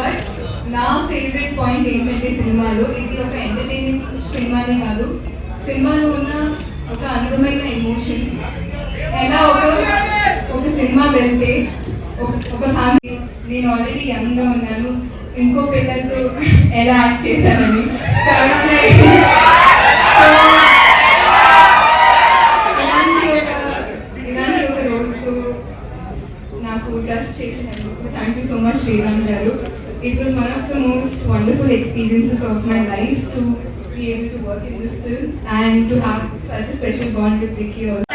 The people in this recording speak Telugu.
బట్ నా ఫేవరెట్ పాయింట్ ఏంటంటే సినిమాలో ఇది ఒక ఎంటర్టైనింగ్ సినిమానే కాదు, సినిమాలో ఉన్న ఒక అందమైన ఎమోషన్. ఎలా ఒక సినిమా వెళ్తే ఒక ఫ్యామిలీ, నేను ఆల్రెడీ యంగ్గా ఉన్నాను, ఇంకో పిల్లలతో ఎలా యాక్ట్ చేశానని ఇలాంటి ఒక రోజుతో నాకు ట్రస్ట్ చేసినందుకు thank you so much Sriram garu. It was one of the most wonderful experiences of my life to be able to work in this film and to have such a special bond with Vicky also.